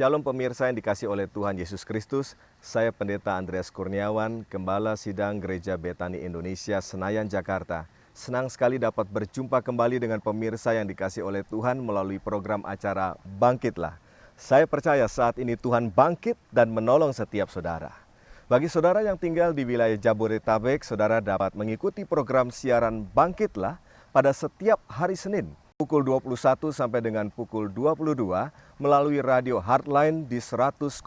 Shalom pemirsa yang dikasih oleh Tuhan Yesus Kristus. Saya Pendeta Andreas Kurniawan, Gembala Sidang Gereja Betani Indonesia, Senayan, Jakarta. Senang sekali dapat berjumpa kembali dengan pemirsa yang dikasih oleh Tuhan melalui program acara Bangkitlah. Saya percaya saat ini Tuhan bangkit dan menolong setiap saudara. Bagi saudara yang tinggal di wilayah Jabodetabek, saudara dapat mengikuti program siaran Bangkitlah pada setiap hari Senin pukul 21 sampai dengan pukul 22 melalui radio Hardline di 100,6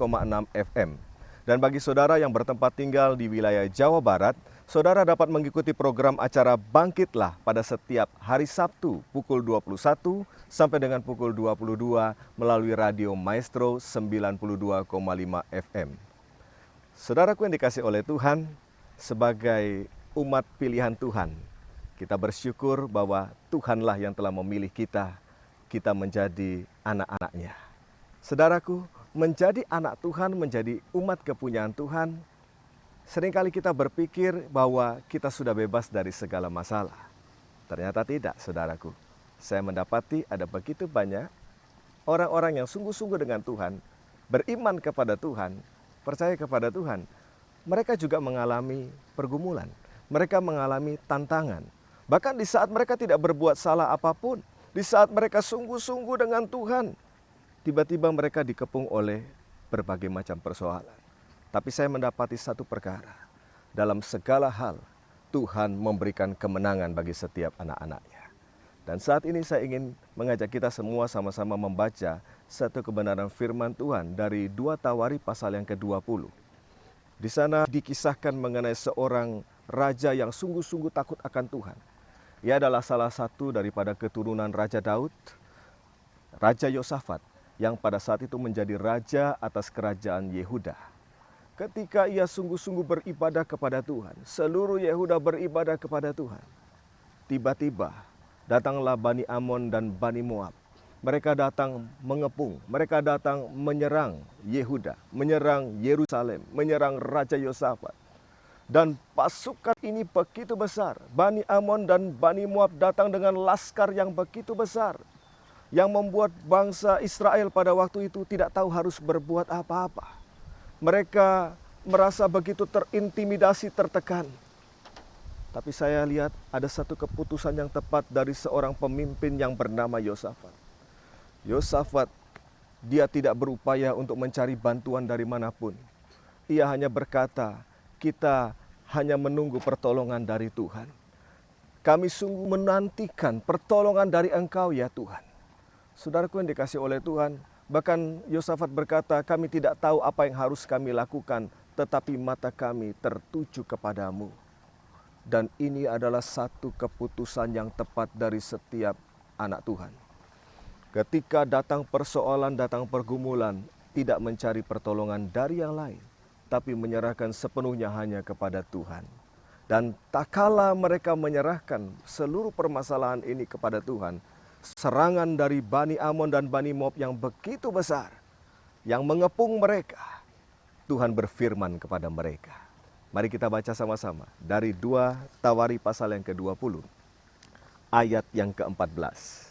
FM. Dan bagi saudara yang bertempat tinggal di wilayah Jawa Barat, saudara dapat mengikuti program acara Bangkitlah pada setiap hari Sabtu pukul 21 sampai dengan pukul 22 melalui radio Maestro 92,5 FM. Saudaraku yang dikasih oleh Tuhan, sebagai umat pilihan Tuhan, kita bersyukur bahwa Tuhanlah yang telah memilih kita menjadi anak-anaknya. Saudaraku, menjadi anak Tuhan, menjadi umat kepunyaan Tuhan, seringkali kita berpikir bahwa kita sudah bebas dari segala masalah. Ternyata tidak, saudaraku. Saya mendapati ada begitu banyak orang-orang yang sungguh-sungguh dengan Tuhan, beriman kepada Tuhan, percaya kepada Tuhan. Mereka juga mengalami pergumulan, mereka mengalami tantangan. Bahkan di saat mereka tidak berbuat salah apapun, di saat mereka sungguh-sungguh dengan Tuhan, tiba-tiba mereka dikepung oleh berbagai macam persoalan. Tapi saya mendapati satu perkara, dalam segala hal Tuhan memberikan kemenangan bagi setiap anak-anaknya. Dan saat ini saya ingin mengajak kita semua sama-sama membaca satu kebenaran firman Tuhan dari 2 Tawari pasal yang ke-20. Di sana dikisahkan mengenai seorang raja yang sungguh-sungguh takut akan Tuhan. Ia adalah salah satu daripada keturunan Raja Daud, Raja Yosafat, yang pada saat itu menjadi raja atas kerajaan Yehuda. Ketika ia sungguh-sungguh beribadah kepada Tuhan, seluruh Yehuda beribadah kepada Tuhan. Tiba-tiba datanglah Bani Amon dan Bani Moab. Mereka datang mengepung, mereka datang menyerang Yehuda, menyerang Yerusalem, menyerang Raja Yosafat. Dan pasukan ini begitu besar. Bani Amon dan Bani Moab datang dengan laskar yang begitu besar, yang membuat bangsa Israel pada waktu itu tidak tahu harus berbuat apa-apa. Mereka merasa begitu terintimidasi, tertekan. Tapi saya lihat ada satu keputusan yang tepat dari seorang pemimpin yang bernama Yosafat. Yosafat, dia tidak berupaya untuk mencari bantuan dari manapun. Ia hanya berkata, kita hanya menunggu pertolongan dari Tuhan. Kami sungguh menantikan pertolongan dari Engkau ya Tuhan. Saudaraku yang dikasih oleh Tuhan, bahkan Yosafat berkata, kami tidak tahu apa yang harus kami lakukan, tetapi mata kami tertuju kepadamu. Dan ini adalah satu keputusan yang tepat dari setiap anak Tuhan. Ketika datang persoalan, datang pergumulan, tidak mencari pertolongan dari yang lain, tapi menyerahkan sepenuhnya hanya kepada Tuhan. Dan tak kala mereka menyerahkan seluruh permasalahan ini kepada Tuhan, serangan dari Bani Amon dan Bani Moab yang begitu besar, yang mengepung mereka, Tuhan berfirman kepada mereka. Mari kita baca sama-sama dari 2 Tawari pasal yang ke-20, ayat yang ke-14.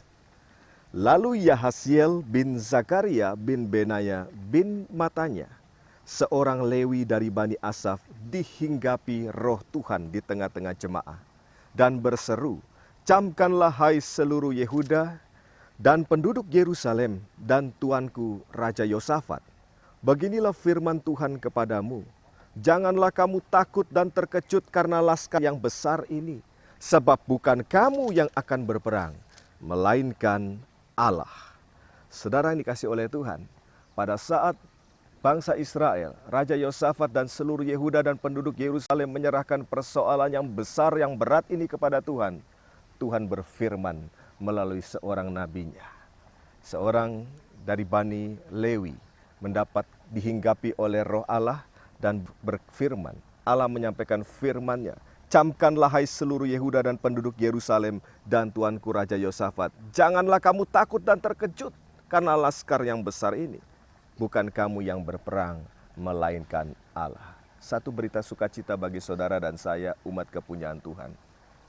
Lalu Yahasiel bin Zakaria bin Benaya bin Matanya, seorang Lewi dari Bani Asaf, dihinggapi roh Tuhan di tengah-tengah jemaah dan berseru, camkanlah hai seluruh Yehuda dan penduduk Yerusalem dan tuanku Raja Yosafat. Beginilah firman Tuhan kepadamu, janganlah kamu takut dan terkejut karena laskar yang besar ini, sebab bukan kamu yang akan berperang, melainkan Allah. Saudara yang dikasih oleh Tuhan, pada saat bangsa Israel, Raja Yosafat dan seluruh Yehuda dan penduduk Yerusalem menyerahkan persoalan yang besar, yang berat ini kepada Tuhan, Tuhan berfirman melalui seorang nabinya. Seorang dari Bani Lewi mendapat dihinggapi oleh roh Allah dan berfirman. Allah menyampaikan firman-Nya, camkanlah hai seluruh Yehuda dan penduduk Yerusalem dan tuanku Raja Yosafat. Janganlah kamu takut dan terkejut karena laskar yang besar ini. Bukan kamu yang berperang, melainkan Allah. Satu berita sukacita bagi saudara dan saya, umat kepunyaan Tuhan.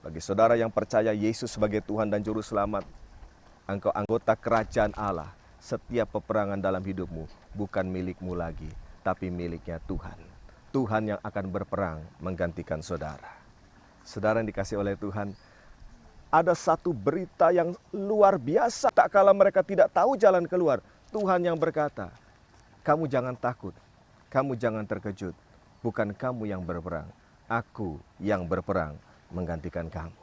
Bagi saudara yang percaya Yesus sebagai Tuhan dan Juru Selamat, engkau anggota kerajaan Allah. setiap peperangan dalam hidupmu bukan milikmu lagi, tapi miliknya Tuhan. Tuhan yang akan berperang menggantikan saudara. Saudara yang dikasih oleh Tuhan, ada satu berita yang luar biasa. Tak kala mereka tidak tahu jalan keluar, Tuhan yang berkata, kamu jangan takut, kamu jangan terkejut. Bukan kamu yang berperang, aku yang berperang menggantikan kamu.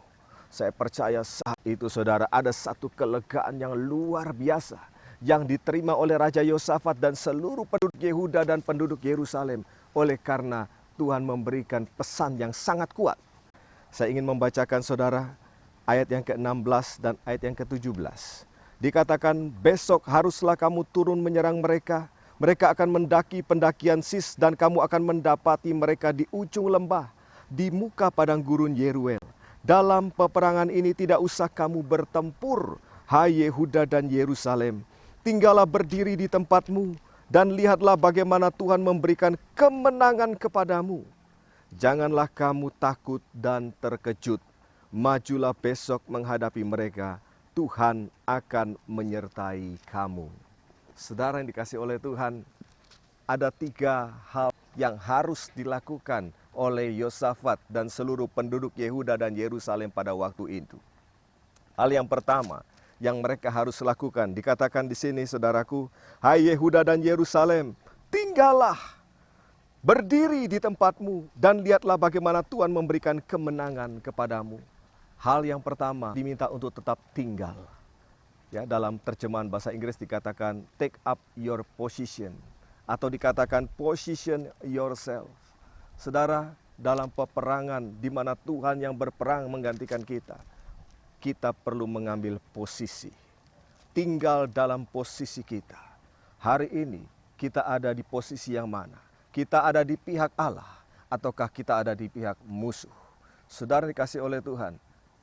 Saya percaya saat itu saudara ada satu kelegaan yang luar biasa yang diterima oleh Raja Yosafat dan seluruh penduduk Yehuda dan penduduk Yerusalem. Oleh karena Tuhan memberikan pesan yang sangat kuat. Saya ingin membacakan saudara ayat yang ke-16 dan ayat yang ke-17. Dikatakan, besok haruslah kamu turun menyerang mereka. Mereka akan mendaki pendakian Sis dan kamu akan mendapati mereka di ujung lembah, di muka padang gurun Yeruel. Dalam peperangan ini tidak usah kamu bertempur, hai Yehuda dan Yerusalem. Tinggallah berdiri di tempatmu dan lihatlah bagaimana Tuhan memberikan kemenangan kepadamu. Janganlah kamu takut dan terkejut. Majulah besok menghadapi mereka. Tuhan akan menyertai kamu. Saudara yang dikasih oleh Tuhan, ada 3 hal yang harus dilakukan oleh Yosafat dan seluruh penduduk Yehuda dan Yerusalem pada waktu itu. Hal yang pertama yang mereka harus lakukan, dikatakan di sini saudaraku, hai Yehuda dan Yerusalem, tinggallah berdiri di tempatmu dan lihatlah bagaimana Tuhan memberikan kemenangan kepadamu. Hal yang pertama diminta untuk tetap tinggal. Ya, dalam terjemahan bahasa Inggris dikatakan take up your position atau dikatakan position yourself. Saudara, dalam peperangan di mana Tuhan yang berperang menggantikan kita perlu mengambil posisi. Tinggal dalam posisi kita. Hari ini kita ada di posisi yang mana? Kita ada di pihak Allah ataukah kita ada di pihak musuh? Saudara dikasih oleh Tuhan,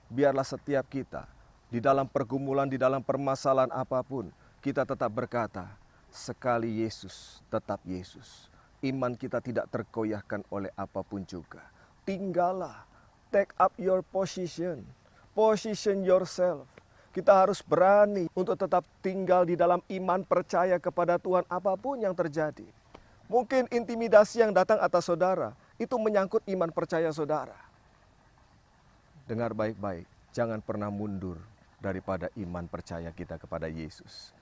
biarlah setiap kita di dalam pergumulan, di dalam permasalahan apapun, kita tetap berkata, sekali Yesus, tetap Yesus. Iman kita tidak tergoyahkan oleh apapun juga. Tinggallah, take up your position, position yourself. Kita harus berani untuk tetap tinggal di dalam iman percaya kepada Tuhan apapun yang terjadi. Mungkin intimidasi yang datang atas saudara, itu menyangkut iman percaya saudara. Dengar baik-baik, jangan pernah mundur daripada iman percaya kita kepada Yesus.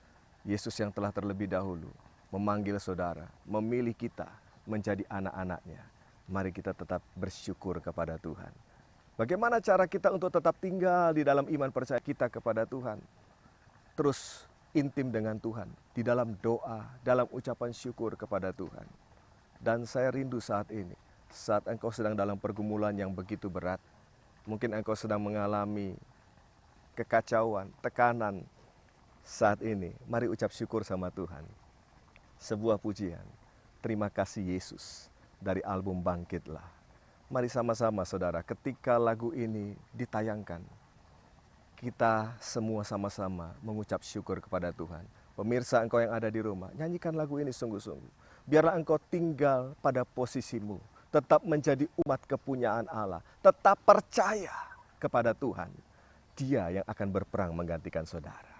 Yesus yang telah terlebih dahulu memanggil saudara, memilih kita menjadi anak-anaknya. Mari kita tetap bersyukur kepada Tuhan. Bagaimana cara kita untuk tetap tinggal di dalam iman percaya kita kepada Tuhan? Terus intim dengan Tuhan, di dalam doa, dalam ucapan syukur kepada Tuhan. Dan saya rindu saat ini, saat engkau sedang dalam pergumulan yang begitu berat, mungkin engkau sedang mengalami kekacauan, tekanan. Saat ini, mari ucap syukur sama Tuhan. Sebuah pujian, terima kasih Yesus, dari album Bangkitlah. Mari sama-sama saudara, ketika lagu ini ditayangkan, kita semua sama-sama mengucap syukur kepada Tuhan. Pemirsa engkau yang ada di rumah, nyanyikan lagu ini sungguh-sungguh. Biarlah engkau tinggal pada posisimu, tetap menjadi umat kepunyaan Allah, tetap percaya kepada Tuhan. Dia yang akan berperang menggantikan saudara.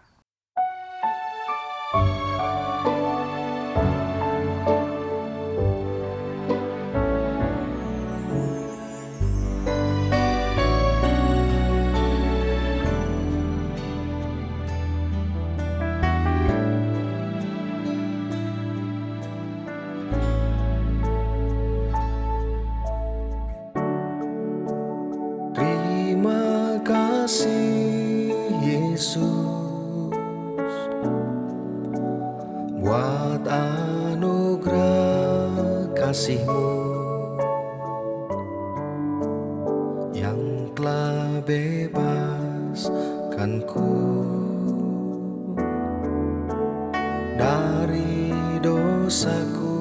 Terima kasih Yesus buat anugerah kasih-Mu yang telah bebaskanku dari dosaku.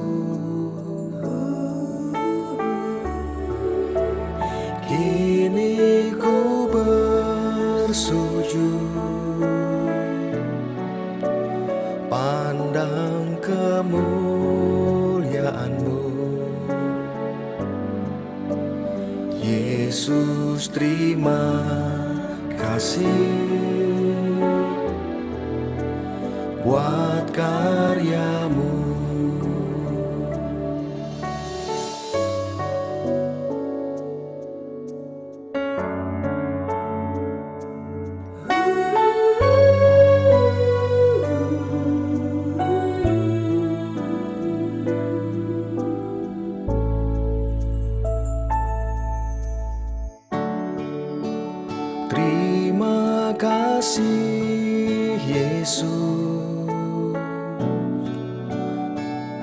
Kini ku bersujud, pandang kemuliaan-Mu. Yesus, terima kasih buat karyamu. Terima kasih Yesus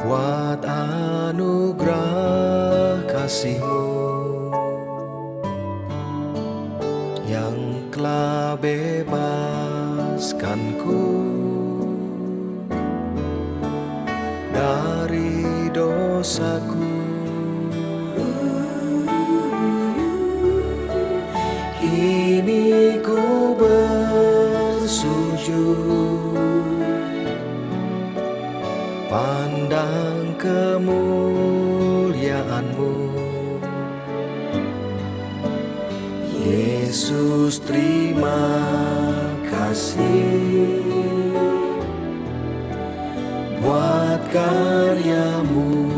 buat anugerah kasih-Mu yang telah bebaskanku dari dosaku. Kini ku bersujud, pandang kemuliaan-Mu. Yesus, terima kasih buat karya-Mu.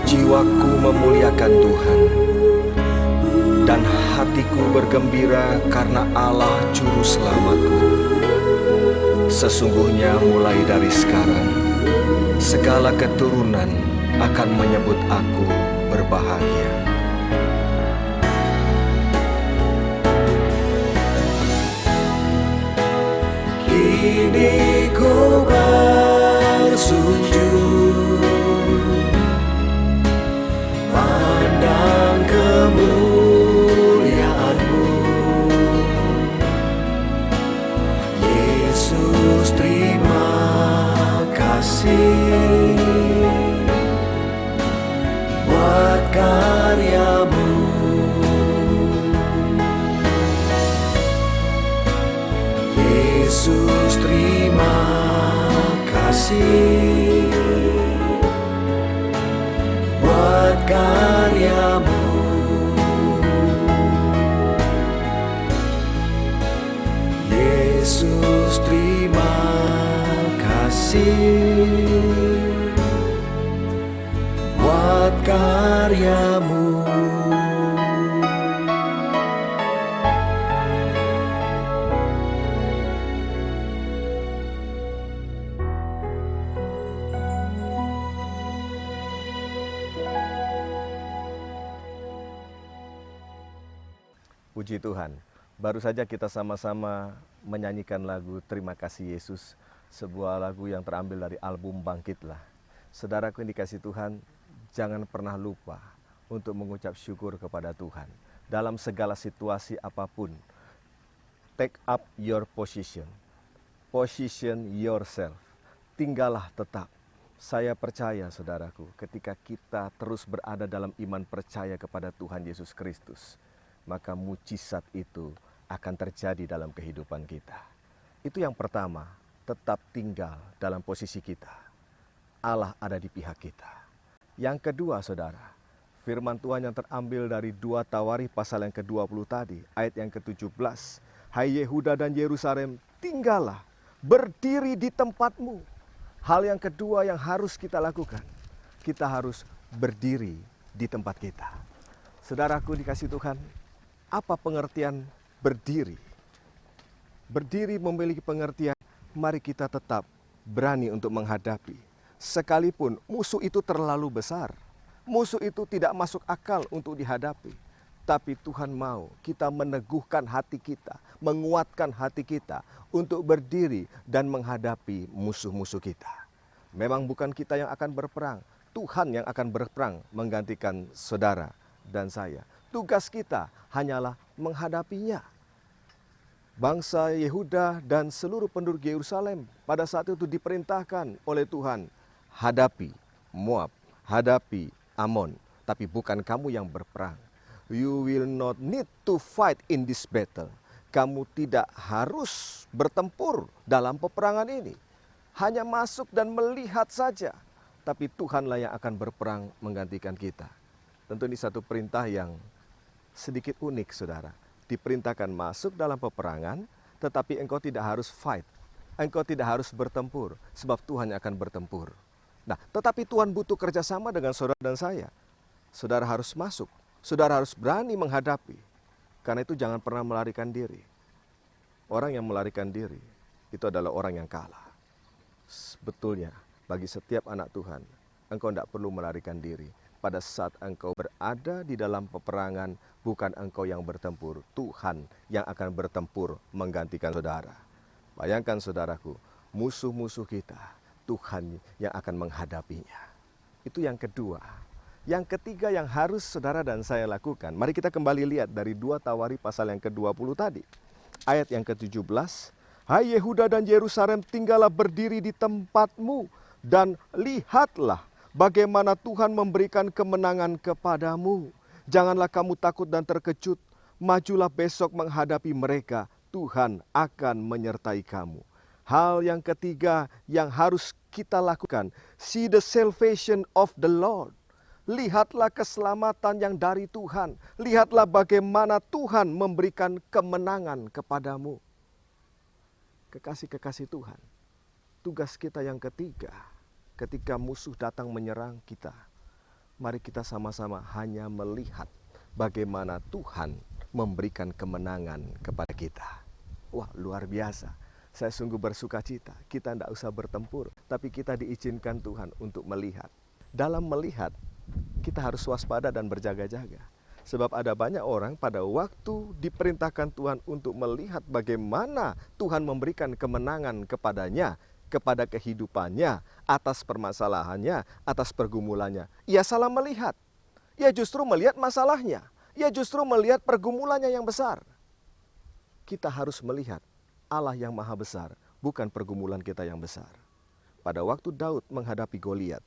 Jiwaku memuliakan Tuhan, dan hatiku bergembira karena Allah Juru Selamatku. Sesungguhnya mulai dari sekarang, segala keturunan akan menyebut aku berbahagia. Kini ku bersujud, pandang kemuliaan-Mu. Yesus, terima kasih buat karya-Mu. Yesus, terima kasih buat karya-Mu. Yesus, terima kasih buat karya-Mu. Puji Tuhan, baru saja kita sama-sama menyanyikan lagu Terima Kasih Yesus, sebuah lagu yang terambil dari album Bangkitlah. Saudaraku yang dikasih Tuhan, jangan pernah lupa untuk mengucap syukur kepada Tuhan. Dalam segala situasi apapun, take up your position yourself, tinggallah tetap. Saya percaya saudaraku, ketika kita terus berada dalam iman percaya kepada Tuhan Yesus Kristus, maka mujizat itu akan terjadi dalam kehidupan kita. Itu yang pertama, tetap tinggal dalam posisi kita. Allah ada di pihak kita. Yang kedua saudara, firman Tuhan yang terambil dari 2 Tawarikh pasal yang ke-20 tadi, ayat yang ke-17. Hai Yehuda dan Yerusalem, tinggallah, berdiri di tempatmu. Hal yang kedua yang harus kita lakukan, kita harus berdiri di tempat kita. Saudaraku dikasih Tuhan, apa pengertian berdiri? Berdiri memiliki pengertian, mari kita tetap berani untuk menghadapi. Sekalipun musuh itu terlalu besar, musuh itu tidak masuk akal untuk dihadapi. Tapi Tuhan mau kita meneguhkan hati kita, menguatkan hati kita untuk berdiri dan menghadapi musuh-musuh kita. Memang bukan kita yang akan berperang, Tuhan yang akan berperang menggantikan saudara dan saya. Tugas kita hanyalah menghadapinya. Bangsa Yehuda dan seluruh penduduk Yerusalem pada saat itu diperintahkan oleh Tuhan, hadapi Moab, hadapi Amon, tapi bukan kamu yang berperang. You will not need to fight in this battle. Kamu tidak harus bertempur dalam peperangan ini. Hanya masuk dan melihat saja. Tapi Tuhanlah yang akan berperang menggantikan kita. Tentu ini satu perintah yang sedikit unik, saudara. Diperintahkan masuk dalam peperangan, tetapi engkau tidak harus fight. Engkau tidak harus bertempur, sebab Tuhan yang akan bertempur. Nah, tetapi Tuhan butuh kerjasama dengan saudara dan saya. Saudara harus masuk, saudara harus berani menghadapi. Karena itu jangan pernah melarikan diri. Orang yang melarikan diri, itu adalah orang yang kalah. Sebetulnya, bagi setiap anak Tuhan, engkau tidak perlu melarikan diri. Pada saat engkau berada di dalam peperangan, bukan engkau yang bertempur, Tuhan yang akan bertempur menggantikan saudara. Bayangkan saudaraku, musuh-musuh kita, Tuhan yang akan menghadapinya. Itu yang kedua. Yang ketiga yang harus saudara dan saya lakukan, mari kita kembali lihat dari 2 Tawari pasal yang ke-20 tadi. Ayat yang ke-17, Hai Yehuda dan Yerusalem, tinggallah berdiri di tempatmu, dan lihatlah bagaimana Tuhan memberikan kemenangan kepadamu. Janganlah kamu takut dan terkejut, majulah besok menghadapi mereka, Tuhan akan menyertai kamu. Hal yang ketiga yang harus kita lakukan, see the salvation of the Lord. Lihatlah keselamatan yang dari Tuhan. Lihatlah bagaimana Tuhan memberikan kemenangan kepadamu. Kekasih-kekasih Tuhan, tugas kita yang ketiga, ketika musuh datang menyerang kita, mari kita sama-sama hanya melihat bagaimana Tuhan memberikan kemenangan kepada kita. Wah, luar biasa. Saya sungguh bersuka cita. Kita tidak usah bertempur, tapi kita diizinkan Tuhan untuk melihat. Dalam melihat, kita harus waspada dan berjaga-jaga. Sebab ada banyak orang pada waktu diperintahkan Tuhan untuk melihat bagaimana Tuhan memberikan kemenangan kepadanya, kepada kehidupannya, atas permasalahannya, atas pergumulannya. Ia salah melihat. Ia justru melihat masalahnya. Ia justru melihat pergumulannya yang besar. Kita harus melihat Allah yang maha besar, bukan pergumulan kita yang besar. Pada waktu Daud menghadapi Goliat,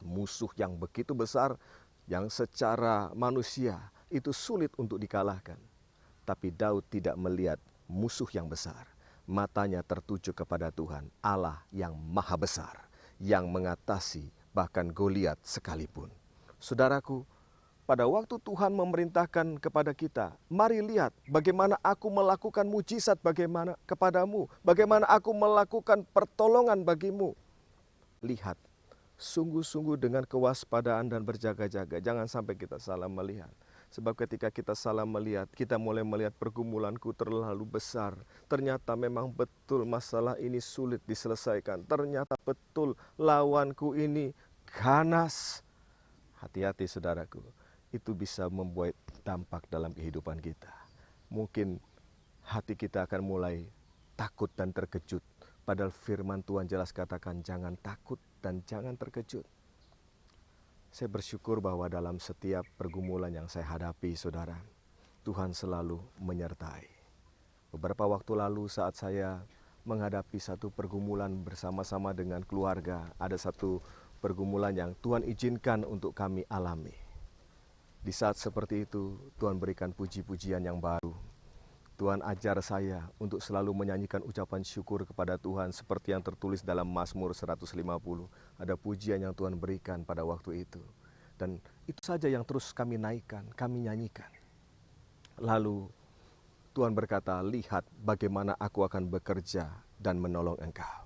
musuh yang begitu besar, yang secara manusia itu sulit untuk dikalahkan. Tapi Daud tidak melihat musuh yang besar. Matanya tertuju kepada Tuhan, Allah yang maha besar, yang mengatasi bahkan Goliat sekalipun. Saudaraku, pada waktu Tuhan memerintahkan kepada kita, mari lihat bagaimana aku melakukan mujizat bagaimana kepadamu, bagaimana aku melakukan pertolongan bagimu. Lihat, sungguh-sungguh dengan kewaspadaan dan berjaga-jaga. Jangan sampai kita salah melihat. Sebab ketika kita salah melihat, kita mulai melihat pergumulanku terlalu besar. Ternyata memang betul masalah ini sulit diselesaikan. Ternyata betul lawanku ini ganas. Hati-hati saudaraku, itu bisa membuat dampak dalam kehidupan kita. Mungkin hati kita akan mulai takut dan terkejut. Padahal firman Tuhan jelas katakan jangan takut dan jangan terkejut. Saya bersyukur bahwa dalam setiap pergumulan yang saya hadapi, saudara, Tuhan selalu menyertai. Beberapa waktu lalu saat saya menghadapi satu pergumulan bersama-sama dengan keluarga, ada satu pergumulan yang Tuhan izinkan untuk kami alami. Di saat seperti itu, Tuhan berikan puji-pujian yang baru. Tuhan ajar saya untuk selalu menyanyikan ucapan syukur kepada Tuhan seperti yang tertulis dalam Mazmur 150. Ada pujian yang Tuhan berikan pada waktu itu. Dan itu saja yang terus kami naikkan, kami nyanyikan. Lalu Tuhan berkata, lihat bagaimana aku akan bekerja dan menolong engkau.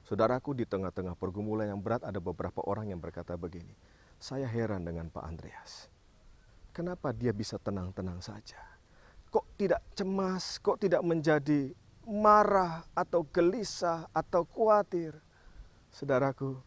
Saudaraku, di tengah-tengah pergumulan yang berat ada beberapa orang yang berkata begini, saya heran dengan Pak Andreas. Kenapa dia bisa tenang-tenang saja? Kok tidak cemas, kok tidak menjadi marah atau gelisah atau khawatir? Saudaraku,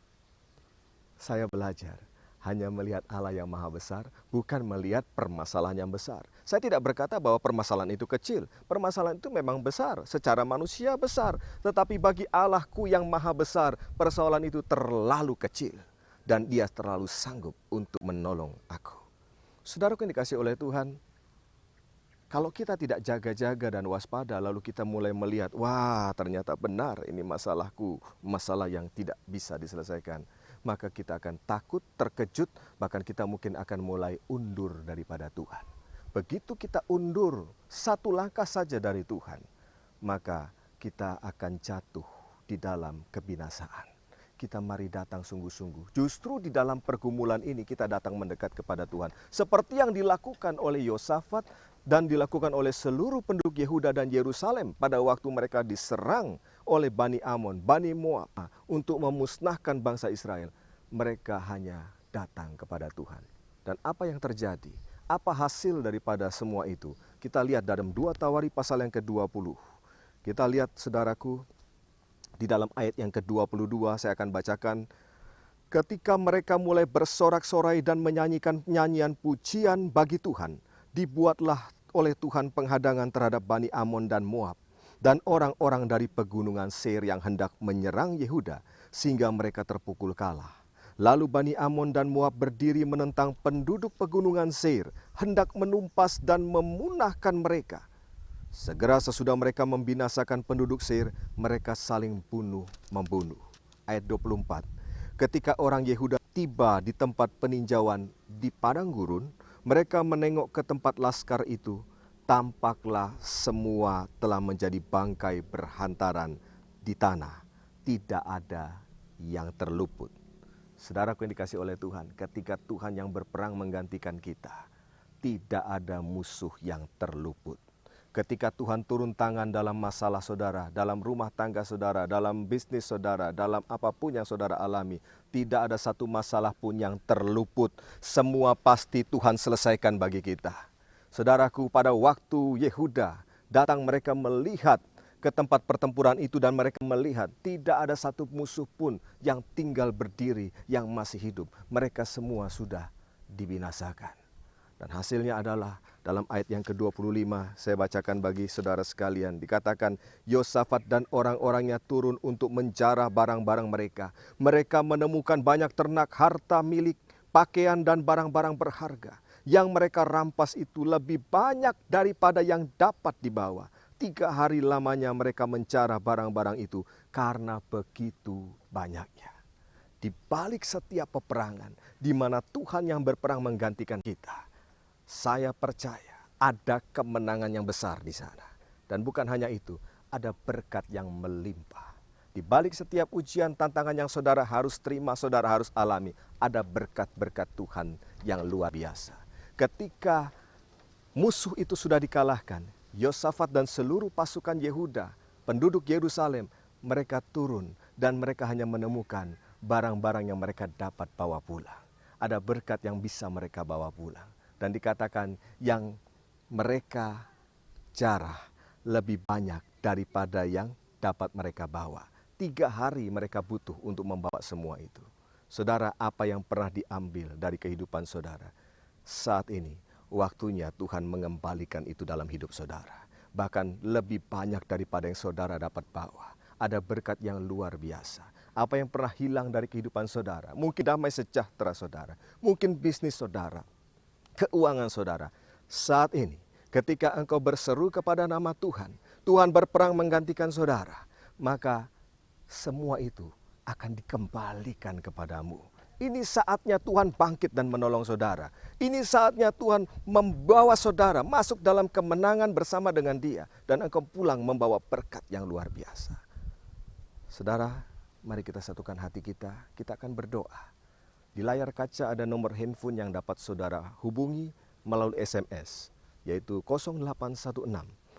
saya belajar hanya melihat Allah yang maha besar, bukan melihat permasalahan yang besar. Saya tidak berkata bahwa permasalahan itu kecil. Permasalahan itu memang besar, secara manusia besar. Tetapi bagi Allahku yang maha besar, persoalan itu terlalu kecil. Dan dia terlalu sanggup untuk menolong aku. Saudaraku yang dikasihi oleh Tuhan, kalau kita tidak jaga-jaga dan waspada, lalu kita mulai melihat, wah ternyata benar ini masalahku, masalah yang tidak bisa diselesaikan. Maka kita akan takut, terkejut, bahkan kita mungkin akan mulai undur daripada Tuhan. Begitu kita undur satu langkah saja dari Tuhan, maka kita akan jatuh di dalam kebinasaan. kita mari datang sungguh-sungguh. Justru di dalam pergumulan ini kita datang mendekat kepada Tuhan. Seperti yang dilakukan oleh Yosafat dan dilakukan oleh seluruh penduduk Yehuda dan Yerusalem pada waktu mereka diserang oleh Bani Amon, Bani Moab untuk memusnahkan bangsa Israel. Mereka hanya datang kepada Tuhan. Dan apa yang terjadi? Apa hasil daripada semua itu? Kita lihat dalam 2 Tawari pasal yang ke-20. Kita lihat saudaraku, di dalam ayat yang ke-22 saya akan bacakan. Ketika mereka mulai bersorak-sorai dan menyanyikan nyanyian pujian bagi Tuhan, dibuatlah oleh Tuhan penghadangan terhadap Bani Amon dan Moab dan orang-orang dari pegunungan Seir yang hendak menyerang Yehuda sehingga mereka terpukul kalah. Lalu Bani Amon dan Moab berdiri menentang penduduk pegunungan Seir, hendak menumpas dan memunahkan mereka. Segera sesudah mereka membinasakan penduduk Seir, mereka saling bunuh-membunuh. Ayat 24. Ketika orang Yehuda tiba di tempat peninjauan di padang gurun, mereka menengok ke tempat laskar itu. Tampaklah semua telah menjadi bangkai berhantaran di tanah. Tidak ada yang terluput. Saudaraku yang dikasih oleh Tuhan, ketika Tuhan yang berperang menggantikan kita, tidak ada musuh yang terluput. Ketika Tuhan turun tangan dalam masalah saudara, dalam rumah tangga saudara, dalam bisnis saudara, dalam apapun yang saudara alami, tidak ada satu masalah pun yang terluput. Semua pasti Tuhan selesaikan bagi kita. Saudaraku, pada waktu Yehuda datang, mereka melihat ke tempat pertempuran itu dan mereka melihat tidak ada satu musuh pun yang tinggal berdiri, yang masih hidup. Mereka semua sudah dibinasakan. Dan hasilnya adalah dalam ayat yang ke-25, saya bacakan bagi saudara sekalian. Dikatakan, Yosafat dan orang-orangnya turun untuk menjarah barang-barang mereka. Mereka menemukan banyak ternak, harta milik, pakaian dan barang-barang berharga. Yang mereka rampas itu lebih banyak daripada yang dapat dibawa. 3 hari lamanya mereka menjarah barang-barang itu karena begitu banyaknya. Di balik setiap peperangan, di mana Tuhan yang berperang menggantikan kita, saya percaya ada kemenangan yang besar di sana. Dan bukan hanya itu, ada berkat yang melimpah. Di balik setiap ujian, tantangan yang saudara harus terima, saudara harus alami, ada berkat-berkat Tuhan yang luar biasa. Ketika musuh itu sudah dikalahkan, Yosafat dan seluruh pasukan Yehuda, penduduk Yerusalem, mereka turun dan mereka hanya menemukan barang-barang yang mereka dapat bawa pulang. Ada berkat yang bisa mereka bawa pulang. Dan dikatakan yang mereka jarah lebih banyak daripada yang dapat mereka bawa. 3 hari mereka butuh untuk membawa semua itu. Saudara, apa yang pernah diambil dari kehidupan saudara, saat ini waktunya Tuhan mengembalikan itu dalam hidup saudara. Bahkan lebih banyak daripada yang saudara dapat bawa. Ada berkat yang luar biasa. Apa yang pernah hilang dari kehidupan saudara, mungkin damai sejahtera saudara, mungkin bisnis saudara, keuangan saudara. Saat ini ketika engkau berseru kepada nama Tuhan, Tuhan berperang menggantikan saudara, maka semua itu akan dikembalikan kepadamu. Ini saatnya Tuhan bangkit dan menolong saudara. Ini saatnya Tuhan membawa saudara masuk dalam kemenangan bersama dengan Dia, dan engkau pulang membawa berkat yang luar biasa. Saudara, mari kita satukan hati kita akan berdoa. Di layar kaca ada nomor handphone yang dapat saudara hubungi melalui SMS, yaitu 0816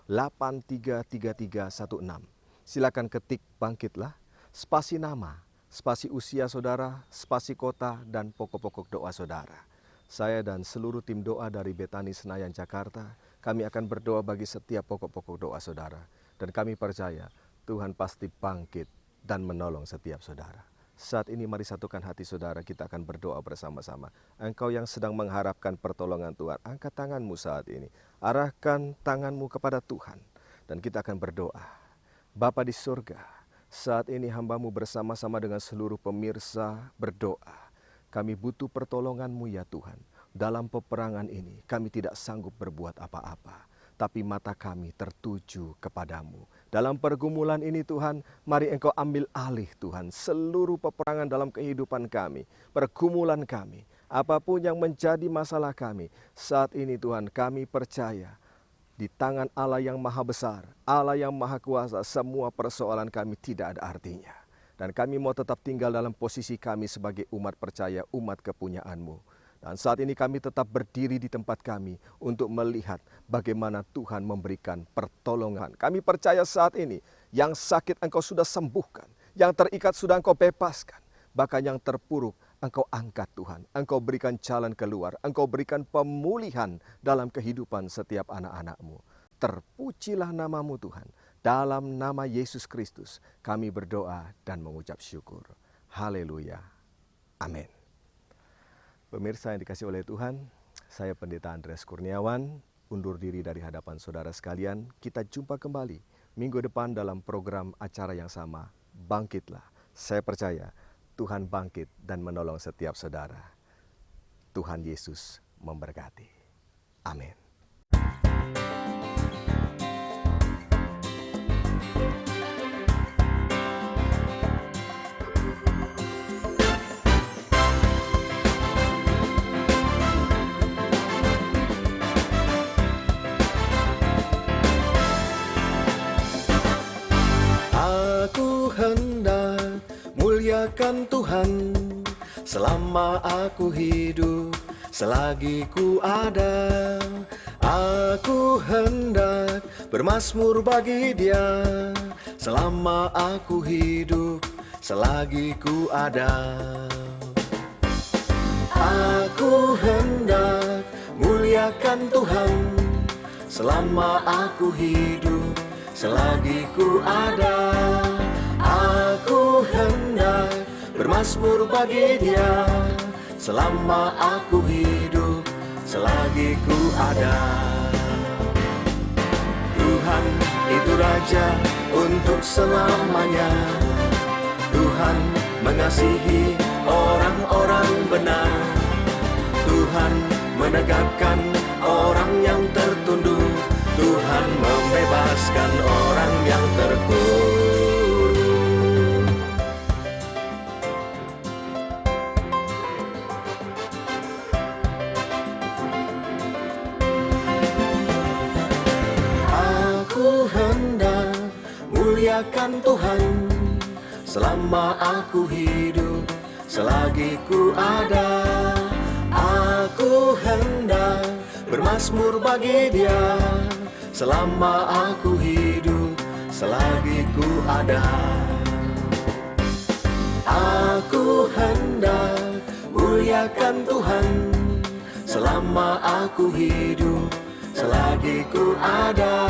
833316. Silakan ketik bangkitlah, spasi nama, spasi usia saudara, spasi kota, dan pokok-pokok doa saudara. Saya dan seluruh tim doa dari Betani Senayan Jakarta, kami akan berdoa bagi setiap pokok-pokok doa saudara. Dan kami percaya Tuhan pasti bangkit dan menolong setiap saudara. Saat ini mari satukan hati saudara, kita akan berdoa bersama-sama. Engkau yang sedang mengharapkan pertolongan Tuhan, angkat tanganmu saat ini. Arahkan tanganmu kepada Tuhan. Dan kita akan berdoa. Bapa di surga, saat ini hamba-Mu bersama-sama dengan seluruh pemirsa berdoa. Kami butuh pertolongan-Mu ya Tuhan. Dalam peperangan ini kami tidak sanggup berbuat apa-apa, tapi mata kami tertuju kepadamu. Dalam pergumulan ini Tuhan, mari Engkau ambil alih Tuhan seluruh peperangan dalam kehidupan kami, pergumulan kami, apapun yang menjadi masalah kami. Saat ini Tuhan, kami percaya di tangan Allah yang maha besar, Allah yang maha kuasa, semua persoalan kami tidak ada artinya. Dan kami mau tetap tinggal dalam posisi kami sebagai umat percaya, umat kepunyaan-Mu. Dan saat ini kami tetap berdiri di tempat kami untuk melihat bagaimana Tuhan memberikan pertolongan. Kami percaya saat ini yang sakit Engkau sudah sembuhkan, yang terikat sudah Engkau bebaskan. Bahkan yang terpuruk Engkau angkat Tuhan. Engkau berikan jalan keluar. Engkau berikan pemulihan dalam kehidupan setiap anak-anak-Mu. Terpujilah nama-Mu Tuhan. Dalam nama Yesus Kristus kami berdoa dan mengucap syukur. Haleluya. Amin. Pemirsa yang dikasihi oleh Tuhan, saya Pendeta Andreas Kurniawan, undur diri dari hadapan saudara sekalian. Kita jumpa kembali minggu depan dalam program acara yang sama. Bangkitlah. Saya percaya Tuhan bangkit dan menolong setiap saudara. Tuhan Yesus memberkati. Amin. Aku hendak muliakan Tuhan selama aku hidup, selagi ku ada. Aku hendak bermazmur bagi Dia selama aku hidup, selagi ku ada. Aku hendak muliakan Tuhan selama aku hidup, selagi ku ada. Aku hendak bermazmur bagi Dia selama aku hidup, selagi ku ada. Tuhan itu Raja untuk selamanya. Tuhan mengasihi orang-orang benar. Tuhan menegakkan orang yang tertunduk. Tuhan membebaskan orang yang terkurung. Aku hendak muliakan Tuhan selama aku hidup, selagi ku ada. Aku hendak bermazmur bagi Dia selama aku hidup, selagi ku ada. Aku hendak muliakan Tuhan selama aku hidup, selagi ku ada.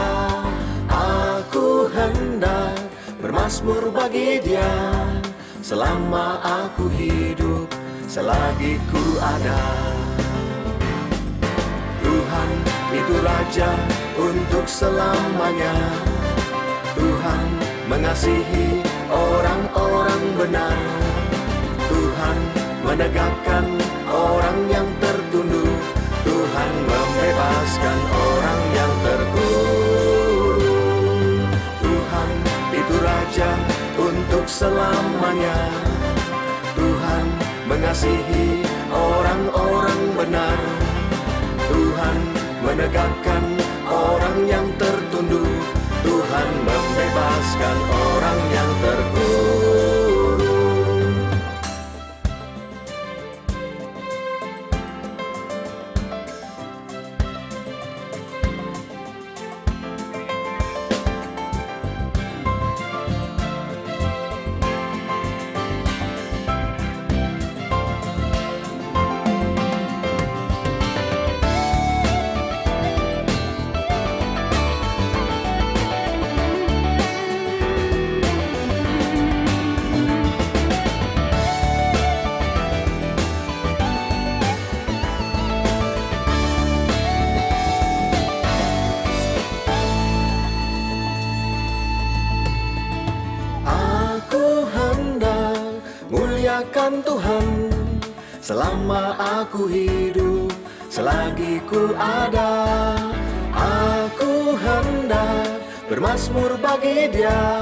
Aku hendak bermazmur bagi Dia selama aku hidup, selagi ku ada. Tuhan itu Raja untuk selamanya. Tuhan mengasihi orang-orang benar. Tuhan menegakkan orang yang tertunduk. Tuhan membebaskan orang yang terkurung. Tuhan itu Raja untuk selamanya. Tuhan mengasihi orang-orang benar. Tuhan menegakkan orang yang tertunduk. Tuhan membebaskan orang yang terkurung. muliakan Tuhan selama aku hidup, selagi ku ada. Aku hendak bermazmur bagi Dia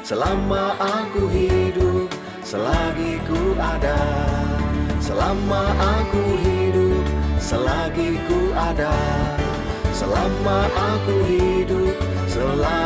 selama aku hidup, selagi ku ada. Selama aku hidup, selagi ku ada. Selama aku hidup, selagi